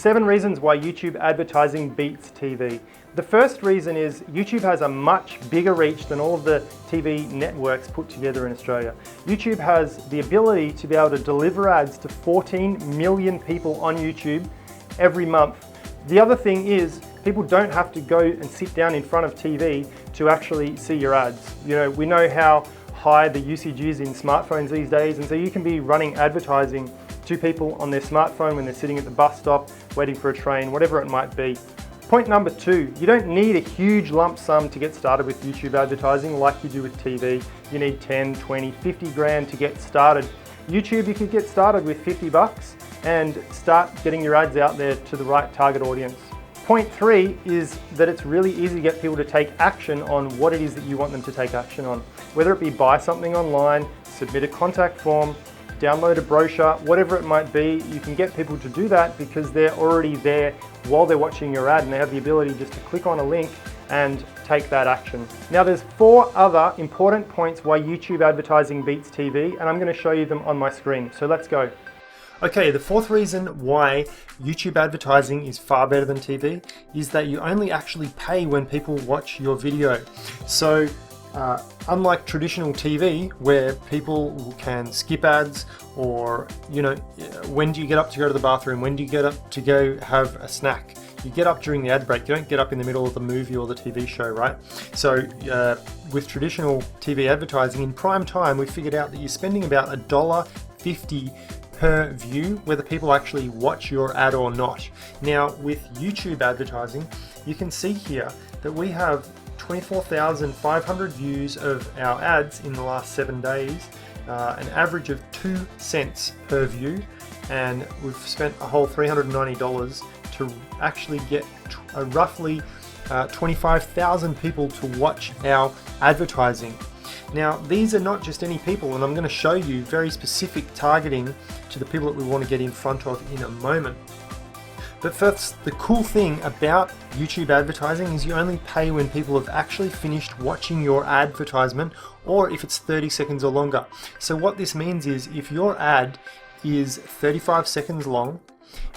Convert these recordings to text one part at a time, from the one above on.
7 reasons why YouTube advertising beats TV. The first reason is YouTube has a much bigger reach than all of the TV networks put together in Australia. YouTube has the ability to be able to deliver ads to 14 million people on YouTube every month. The other thing is people don't have to go and sit down in front of TV to actually see your ads. You know, we know how high the usage is in smartphones these days, and so you can be running advertising to people on their smartphone when they're sitting at the bus stop, waiting for a train, whatever it might be. Point number 2, you don't need a huge lump sum to get started with YouTube advertising like you do with TV. You need 10, 20, 50 grand to get started. YouTube, you could get started with 50 bucks and start getting your ads out there to the right target audience. Point 3 is that it's really easy to get people to take action on what it is that you want them to take action on. Whether it be buy something online, submit a contact form, download a brochure, whatever it might be, you can get people to do that because they're already there while they're watching your ad and they have the ability just to click on a link and take that action. Now there's 4 other important points why YouTube advertising beats TV, and I'm going to show you them on my screen. So let's go. Okay, the 4th reason why YouTube advertising is far better than TV is that you only actually pay when people watch your video. So unlike traditional TV where people can skip ads, or when do you get up to go to the bathroom, when do you get up to go have a snack, you get up during the ad break, you don't get up in the middle of the movie or the TV show, right? So with traditional TV advertising in prime time, we figured out that you're spending about $1.50 per view, whether people actually watch your ad or not. Now with YouTube advertising, you can see here that we have 24,500 views of our ads in the last 7 days, an average of 2 cents per view, and we've spent a whole $390 to actually get roughly 25,000 people to watch our advertising. Now these are not just any people, and I'm going to show you very specific targeting to the people that we want to get in front of in a moment. But first, the cool thing about YouTube advertising is you only pay when people have actually finished watching your advertisement, or if it's 30 seconds or longer. So what this means is if your ad is 35 seconds long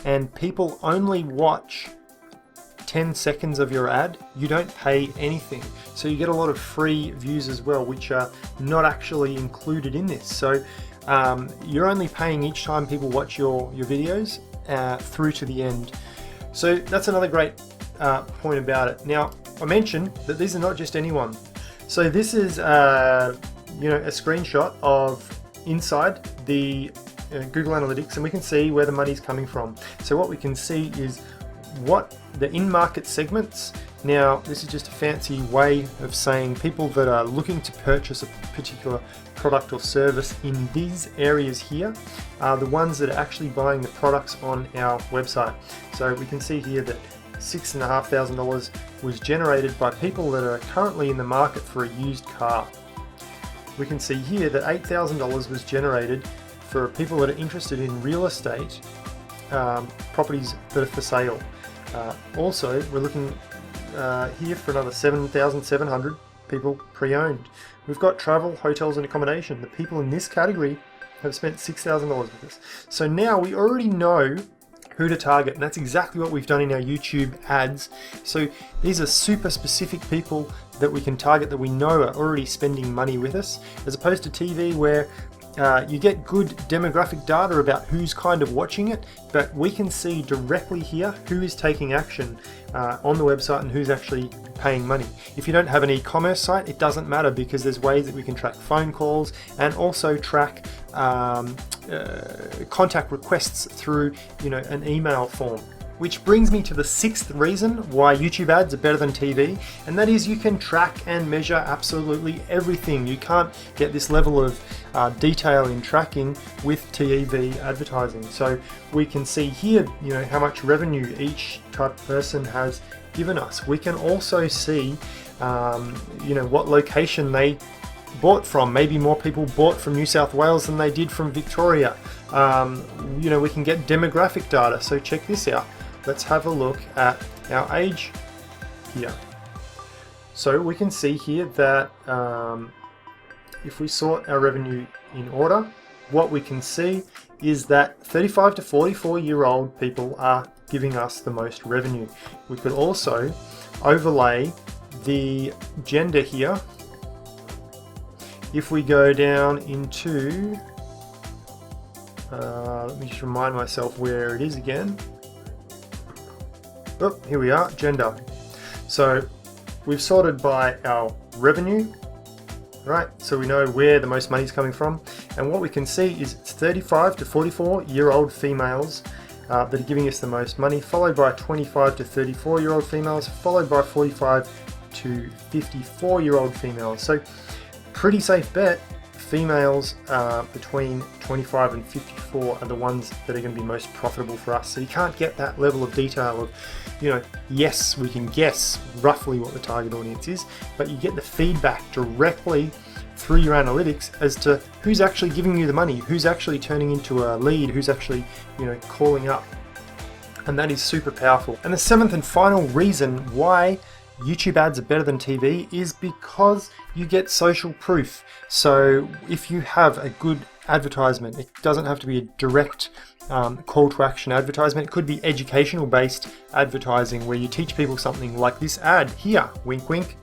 and people only watch 10 seconds of your ad, you don't pay anything. So you get a lot of free views as well, which are not actually included in this. So you're only paying each time people watch your videos through to the end. So that's another great point about it. Now I mentioned that these are not just anyone. So this is a screenshot of inside the Google Analytics, and we can see where the money's coming from. So what we can see is what the in-market segments. Now this is just a fancy way of saying people that are looking to purchase a particular product or service in these areas here are the ones that are actually buying the products on our website. So we can see here that $6,500 was generated by people that are currently in the market for a used car. We can see here that $8,000 was generated for people that are interested in real estate properties that are for sale. Also, we're looking here for another 7,700 people pre-owned. We've got travel, hotels and accommodation. The people in this category have spent $6,000 with us. So now we already know who to target, and that's exactly what we've done in our YouTube ads. So these are super specific people that we can target that we know are already spending money with us, as opposed to TV where you get good demographic data about who's kind of watching it, but we can see directly here who is taking action on the website and who's actually paying money. If you don't have an e-commerce site, it doesn't matter, because there's ways that we can track phone calls and also track contact requests through an email form. Which brings me to the 6th reason why YouTube ads are better than TV, and that is you can track and measure absolutely everything. You can't get this level of detail in tracking with TV advertising. So we can see here, how much revenue each type of person has given us. We can also see, what location they bought from. Maybe more people bought from New South Wales than they did from Victoria. We can get demographic data. So check this out. Let's have a look at our age here. So we can see here that if we sort our revenue in order, what we can see is that 35 to 44 year old people are giving us the most revenue. We could also overlay the gender here. If we go down into, let me just remind myself where it is again. Oh, here we are, gender. So we've sorted by our revenue, right? So we know where the most money is coming from. And what we can see is it's 35 to 44-year-old females that are giving us the most money, followed by 25 to 34-year-old females, followed by 45 to 54-year-old females. So pretty safe bet, females between 25 and 54 are the ones that are going to be most profitable for us. So you can't get that level of detail of, you know, yes, we can guess roughly what the target audience is, but you get the feedback directly through your analytics as to who's actually giving you the money, who's actually turning into a lead, who's actually, you know, calling up. And that is super powerful. And the seventh and final reason why YouTube ads are better than TV is because you get social proof. So if you have a good advertisement, it doesn't have to be a direct call to action advertisement. It could be educational based advertising where you teach people something like this ad here, wink wink,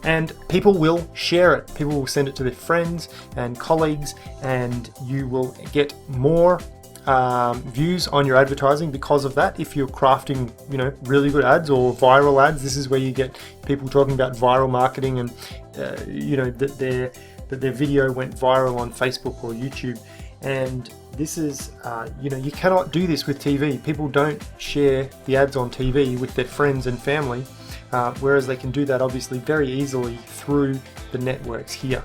and people will share it. People will send it to their friends and colleagues, and you will get more views on your advertising because of that. If you're crafting, you know, really good ads or viral ads, this is where you get people talking about viral marketing and you know, that their video went viral on Facebook or YouTube. And this is, you know, you cannot do this with TV. People don't share the ads on TV with their friends and family, whereas they can do that obviously very easily through the networks here.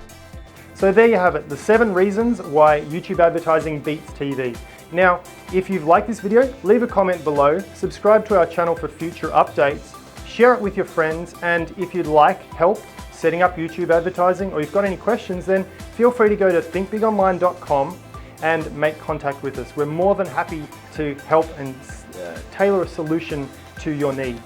So there you have it, the 7 reasons why YouTube advertising beats TV. Now, if you've liked this video, leave a comment below, subscribe to our channel for future updates, share it with your friends, and if you'd like help setting up YouTube advertising or you've got any questions, then feel free to go to thinkbigonline.com and make contact with us. We're more than happy to help and tailor a solution to your needs.